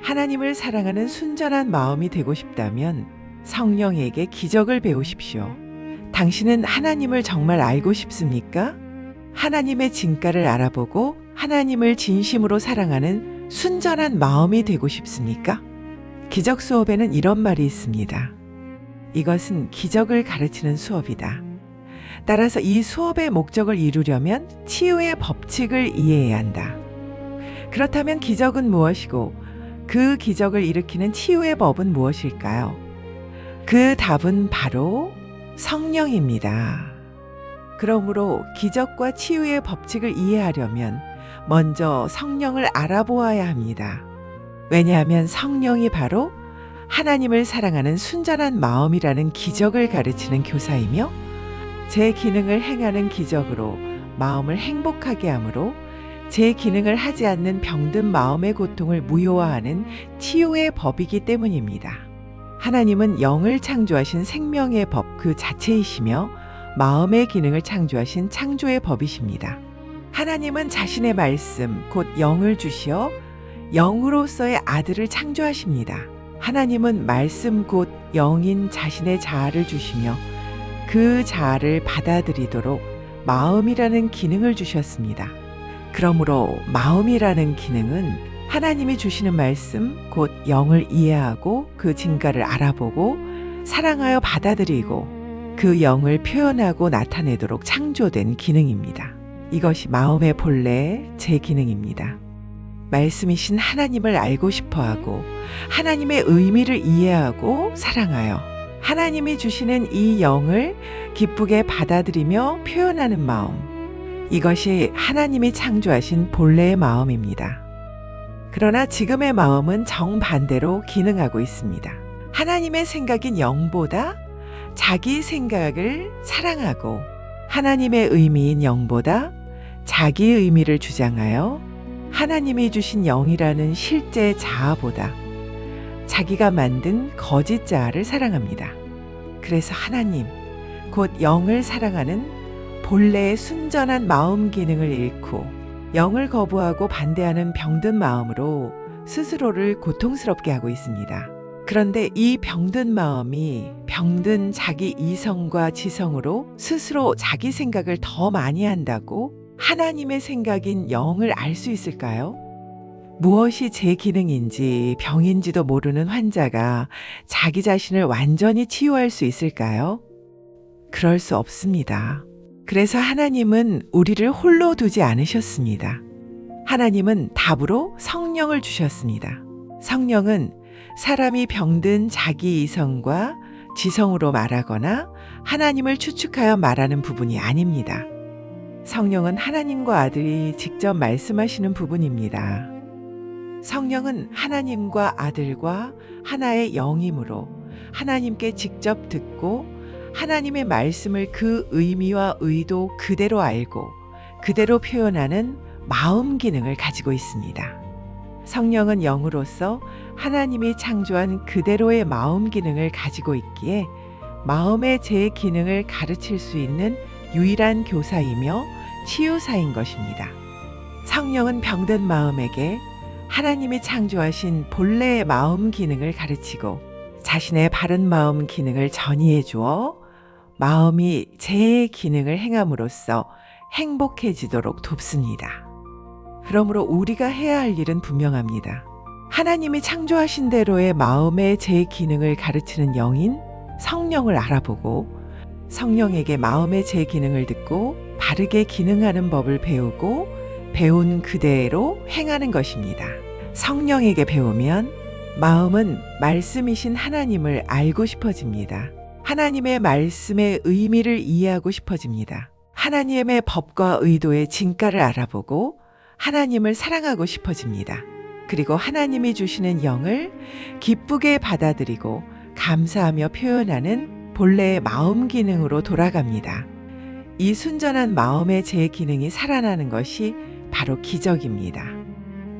하나님을 사랑하는 순전한 마음이 되고 싶다면 성령에게 기적을 배우십시오. 당신은 하나님을 정말 알고 싶습니까? 하나님의 진가를 알아보고 하나님을 진심으로 사랑하는 순전한 마음이 되고 싶습니까? 기적 수업에는 이런 말이 있습니다. 이것은 기적을 가르치는 수업이다. 따라서 이 수업의 목적을 이루려면 치유의 법칙을 이해해야 한다. 그렇다면 기적은 무엇이고 그 기적을 일으키는 치유의 법은 무엇일까요? 그 답은 바로 성령입니다. 그러므로 기적과 치유의 법칙을 이해하려면 먼저 성령을 알아보아야 합니다. 왜냐하면 성령이 바로 하나님을 사랑하는 순전한 마음이라는 기적을 가르치는 교사이며 제 기능을 행하는 기적으로 마음을 행복하게 하므로 제 기능을 하지 않는 병든 마음의 고통을 무효화하는 치유의 법이기 때문입니다. 하나님은 영을 창조하신 생명의 법 그 자체이시며 마음의 기능을 창조하신 창조의 법이십니다. 하나님은 자신의 말씀 곧 영을 주시어 영으로서의 아들을 창조하십니다. 하나님은 말씀 곧 영인 자신의 자아를 주시며 그 자아를 받아들이도록 마음이라는 기능을 주셨습니다. 그러므로 마음이라는 기능은 하나님이 주시는 말씀 곧 영을 이해하고 그 진가를 알아보고 사랑하여 받아들이고 그 영을 표현하고 나타내도록 창조된 기능입니다. 이것이 마음의 본래 제 기능입니다. 말씀이신 하나님을 알고 싶어하고 하나님의 의미를 이해하고 사랑하여 하나님이 주시는 이 영을 기쁘게 받아들이며 표현하는 마음. 이것이 하나님이 창조하신 본래의 마음입니다. 그러나 지금의 마음은 정반대로 기능하고 있습니다. 하나님의 생각인 영보다 자기 생각을 사랑하고 하나님의 의미인 영보다 자기 의미를 주장하여 하나님이 주신 영이라는 실제 자아보다 자기가 만든 거짓 자아를 사랑합니다. 그래서 하나님, 곧 영을 사랑하는 본래의 순전한 마음 기능을 잃고 영을 거부하고 반대하는 병든 마음으로 스스로를 고통스럽게 하고 있습니다. 그런데 이 병든 마음이 병든 자기 이성과 지성으로 스스로 자기 생각을 더 많이 한다고 하나님의 생각인 영을 알 수 있을까요? 무엇이 제 기능인지 병인지도 모르는 환자가 자기 자신을 완전히 치유할 수 있을까요? 그럴 수 없습니다. 그래서 하나님은 우리를 홀로 두지 않으셨습니다. 하나님은 답으로 성령을 주셨습니다. 성령은 사람이 병든 자기 이성과 지성으로 말하거나 하나님을 추측하여 말하는 부분이 아닙니다. 성령은 하나님과 아들이 직접 말씀하시는 부분입니다. 성령은 하나님과 아들과 하나의 영이므로 하나님께 직접 듣고 하나님의 말씀을 그 의미와 의도 그대로 알고 그대로 표현하는 마음 기능을 가지고 있습니다. 성령은 영으로서 하나님이 창조한 그대로의 마음 기능을 가지고 있기에 마음의 제 기능을 가르칠 수 있는 유일한 교사이며 치유사인 것입니다. 성령은 병든 마음에게 하나님이 창조하신 본래의 마음 기능을 가르치고 자신의 바른 마음 기능을 전이해 주어 마음이 제 기능을 행함으로써 행복해지도록 돕습니다. 그러므로 우리가 해야 할 일은 분명합니다. 하나님이 창조하신 대로의 마음의 제 기능을 가르치는 영인 성령을 알아보고 성령에게 마음의 제 기능을 듣고 바르게 기능하는 법을 배우고 배운 그대로 행하는 것입니다. 성령에게 배우면 마음은 말씀이신 하나님을 알고 싶어집니다. 하나님의 말씀의 의미를 이해하고 싶어집니다. 하나님의 법과 의도의 진가를 알아보고 하나님을 사랑하고 싶어집니다. 그리고 하나님이 주시는 영을 기쁘게 받아들이고 감사하며 표현하는 본래의 마음 기능으로 돌아갑니다. 이 순전한 마음의 제 기능이 살아나는 것이 바로 기적입니다.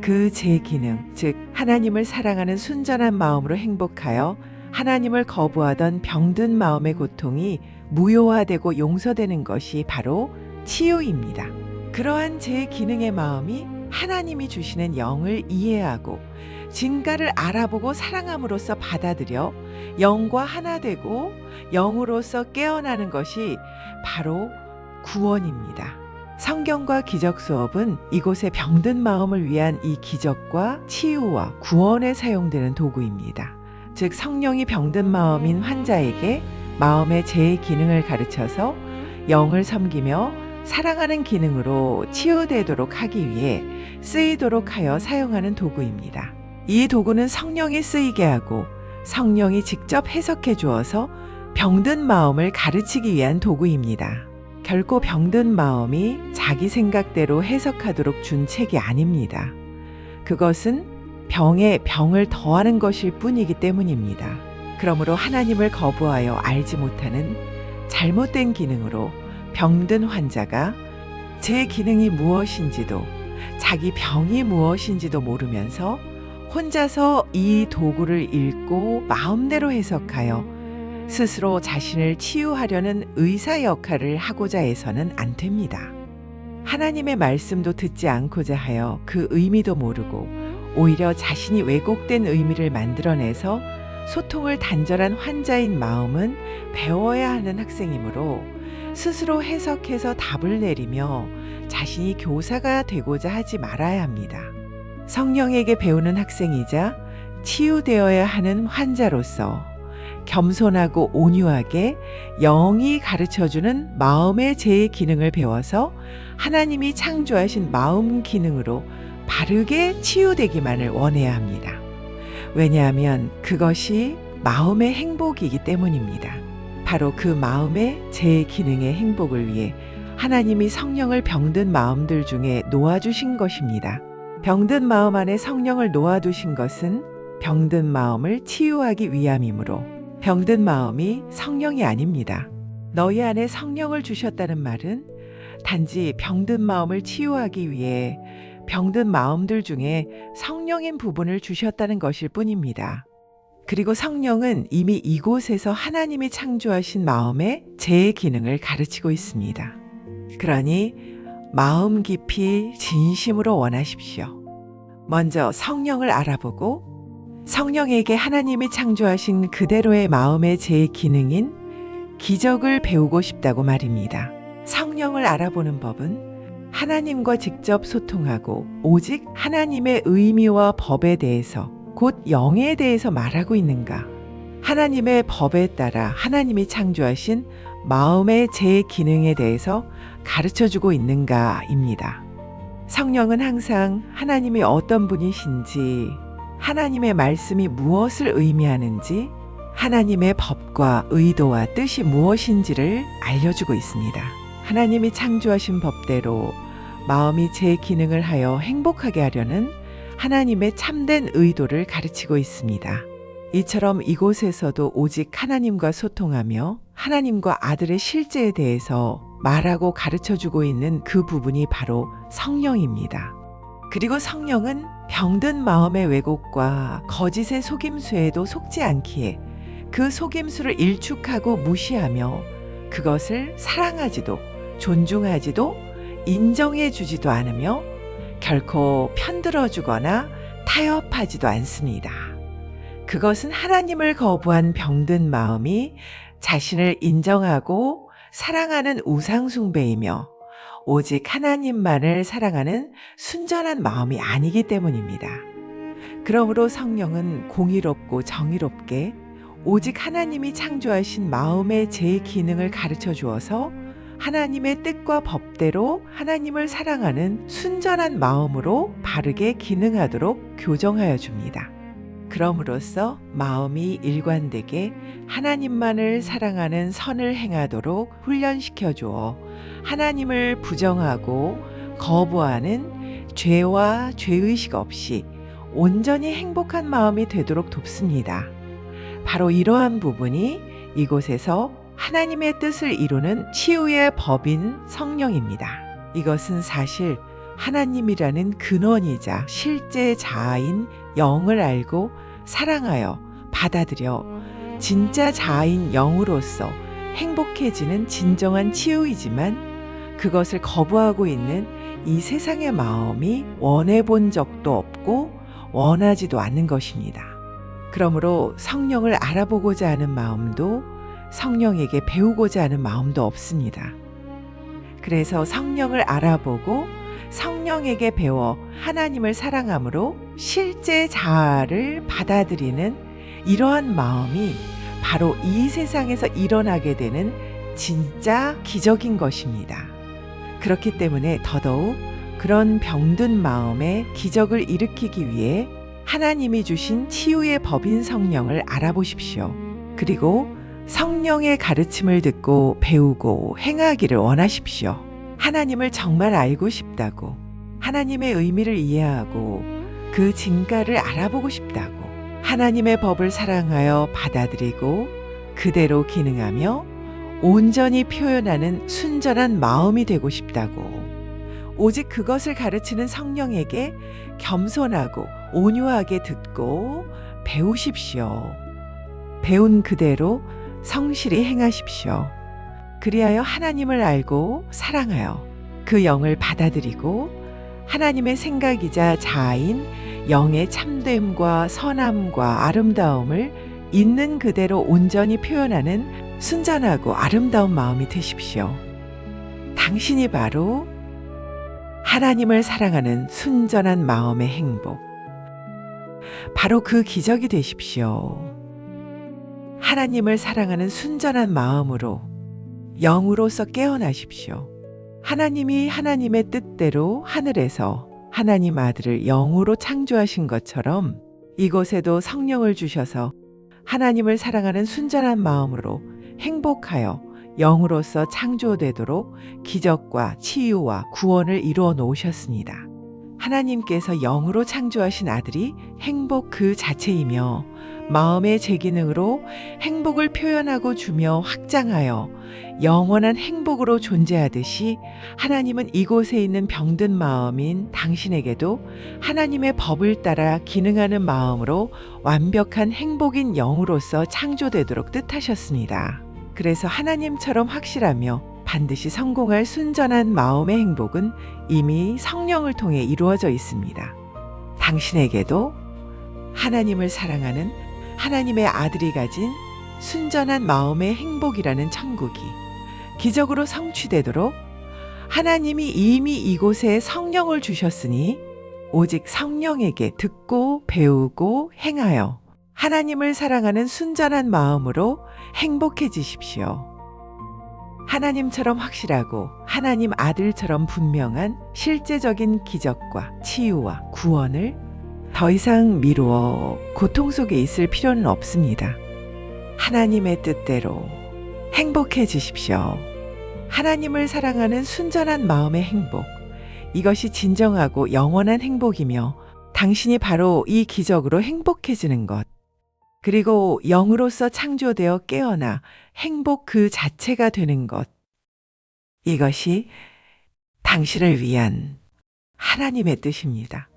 그 제 기능, 즉 하나님을 사랑하는 순전한 마음으로 행복하여 하나님을 거부하던 병든 마음의 고통이 무효화되고 용서되는 것이 바로 치유입니다. 그러한 제 기능의 마음이 하나님이 주시는 영을 이해하고 진가를 알아보고 사랑함으로써 받아들여 영과 하나 되고 영으로서 깨어나는 것이 바로 구원입니다. 성경과 기적 수업은 이곳의 병든 마음을 위한 이 기적과 치유와 구원에 사용되는 도구입니다. 즉 성령이 병든 마음인 환자에게 마음의 제 기능을 가르쳐서 영을 섬기며 사랑하는 기능으로 치유되도록 하기 위해 쓰이도록 하여 사용하는 도구입니다. 이 도구는 성령이 쓰이게 하고 성령이 직접 해석해 주어서 병든 마음을 가르치기 위한 도구입니다. 결코 병든 마음이 자기 생각대로 해석하도록 준 책이 아닙니다. 그것은 병에 병을 더하는 것일 뿐이기 때문입니다. 그러므로 하나님을 거부하여 알지 못하는 잘못된 기능으로 병든 환자가 제 기능이 무엇인지도 자기 병이 무엇인지도 모르면서 혼자서 이 도구를 읽고 마음대로 해석하여 스스로 자신을 치유하려는 의사 역할을 하고자 해서는 안 됩니다. 하나님의 말씀도 듣지 않고자 하여 그 의미도 모르고 오히려 자신이 왜곡된 의미를 만들어내서 소통을 단절한 환자인 마음은 배워야 하는 학생이므로 스스로 해석해서 답을 내리며 자신이 교사가 되고자 하지 말아야 합니다. 성령에게 배우는 학생이자 치유되어야 하는 환자로서 겸손하고 온유하게 영이 가르쳐주는 마음의 제 기능을 배워서 하나님이 창조하신 마음 기능으로 바르게 치유되기만을 원해야 합니다. 왜냐하면 그것이 마음의 행복이기 때문입니다. 바로 그 마음의 제 기능의 행복을 위해 하나님이 성령을 병든 마음들 중에 놓아주신 것입니다. 병든 마음 안에 성령을 놓아두신 것은 병든 마음을 치유하기 위함이므로 병든 마음이 성령이 아닙니다. 너희 안에 성령을 주셨다는 말은 단지 병든 마음을 치유하기 위해 병든 마음들 중에 성령인 부분을 주셨다는 것일 뿐입니다. 그리고 성령은 이미 이곳에서 하나님이 창조하신 마음의 제 기능을 가르치고 있습니다. 그러니 마음 깊이 진심으로 원하십시오. 먼저 성령을 알아보고 성령에게 하나님이 창조하신 그대로의 마음의 제 기능인 기적을 배우고 싶다고 말입니다. 성령을 알아보는 법은 하나님과 직접 소통하고 오직 하나님의 의미와 법에 대해서 곧 영에 대해서 말하고 있는가? 하나님의 법에 따라 하나님이 창조하신 마음의 제 기능에 대해서 가르쳐주고 있는가입니다. 성령은 항상 하나님이 어떤 분이신지, 하나님의 말씀이 무엇을 의미하는지, 하나님의 법과 의도와 뜻이 무엇인지를 알려주고 있습니다. 하나님이 창조하신 법대로 마음이 제 기능을 하여 행복하게 하려는 하나님의 참된 의도를 가르치고 있습니다. 이처럼 이곳에서도 오직 하나님과 소통하며 하나님과 아들의 실제에 대해서 말하고 가르쳐주고 있는 그 부분이 바로 성령입니다. 그리고 성령은 병든 마음의 왜곡과 거짓의 속임수에도 속지 않기에 그 속임수를 일축하고 무시하며 그것을 사랑하지도 존중하지도 인정해주지도 않으며 결코 편들어주거나 타협하지도 않습니다. 그것은 하나님을 거부한 병든 마음이 자신을 인정하고 사랑하는 우상숭배이며 오직 하나님만을 사랑하는 순전한 마음이 아니기 때문입니다. 그러므로 성령은 공의롭고 정의롭게 오직 하나님이 창조하신 마음의 제 기능을 가르쳐 주어서 하나님의 뜻과 법대로 하나님을 사랑하는 순전한 마음으로 바르게 기능하도록 교정하여 줍니다. 그럼으로써 마음이 일관되게 하나님만을 사랑하는 선을 행하도록 훈련시켜 주어 하나님을 부정하고 거부하는 죄와 죄의식 없이 온전히 행복한 마음이 되도록 돕습니다. 바로 이러한 부분이 이곳에서 하나님의 뜻을 이루는 치유의 법인 성령입니다. 이것은 사실 하나님이라는 근원이자 실제 자아인 영을 알고 사랑하여 받아들여 진짜 자아인 영으로서 행복해지는 진정한 치유이지만 그것을 거부하고 있는 이 세상의 마음이 원해 본 적도 없고 원하지도 않는 것입니다. 그러므로 성령을 알아보고자 하는 마음도 성령에게 배우고자 하는 마음도 없습니다. 그래서 성령을 알아보고 성령에게 배워 하나님을 사랑함으로 실제 자아를 받아들이는 이러한 마음이 바로 이 세상에서 일어나게 되는 진짜 기적인 것입니다. 그렇기 때문에 더더욱 그런 병든 마음에 기적을 일으키기 위해 하나님이 주신 치유의 법인 성령을 알아보십시오. 그리고 성령의 가르침을 듣고 배우고 행하기를 원하십시오. 하나님을 정말 알고 싶다고, 하나님의 의미를 이해하고 그 진가를 알아보고 싶다고, 하나님의 법을 사랑하여 받아들이고 그대로 기능하며 온전히 표현하는 순전한 마음이 되고 싶다고, 오직 그것을 가르치는 성령에게 겸손하고 온유하게 듣고 배우십시오. 배운 그대로 성실히 행하십시오. 그리하여 하나님을 알고 사랑하여 그 영을 받아들이고 하나님의 생각이자 자아인 영의 참됨과 선함과 아름다움을 있는 그대로 온전히 표현하는 순전하고 아름다운 마음이 되십시오. 당신이 바로 하나님을 사랑하는 순전한 마음의 행복, 바로 그 기적이 되십시오. 하나님을 사랑하는 순전한 마음으로 영으로서 깨어나십시오. 하나님이 하나님의 뜻대로 하늘에서 하나님 아들을 영으로 창조하신 것처럼 이곳에도 성령을 주셔서 하나님을 사랑하는 순전한 마음으로 행복하여 영으로서 창조되도록 기적과 치유와 구원을 이루어 놓으셨습니다. 하나님께서 영으로 창조하신 아들이 행복 그 자체이며 마음의 제기능으로 행복을 표현하고 주며 확장하여 영원한 행복으로 존재하듯이 하나님은 이곳에 있는 병든 마음인 당신에게도 하나님의 법을 따라 기능하는 마음으로 완벽한 행복인 영으로서 창조되도록 뜻하셨습니다. 그래서 하나님처럼 확실하며 반드시 성공할 순전한 마음의 행복은 이미 성령을 통해 이루어져 있습니다. 당신에게도 하나님을 사랑하는 하나님의 아들이 가진 순전한 마음의 행복이라는 천국이 기적으로 성취되도록 하나님이 이미 이곳에 성령을 주셨으니 오직 성령에게 듣고 배우고 행하여 하나님을 사랑하는 순전한 마음으로 행복해지십시오. 하나님처럼 확실하고 하나님 아들처럼 분명한 실제적인 기적과 치유와 구원을 더 이상 미루어 고통 속에 있을 필요는 없습니다. 하나님의 뜻대로 행복해지십시오. 하나님을 사랑하는 순전한 마음의 행복, 이것이 진정하고 영원한 행복이며 당신이 바로 이 기적으로 행복해지는 것, 그리고 영으로서 창조되어 깨어나 행복 그 자체가 되는 것, 이것이 당신을 위한 하나님의 뜻입니다.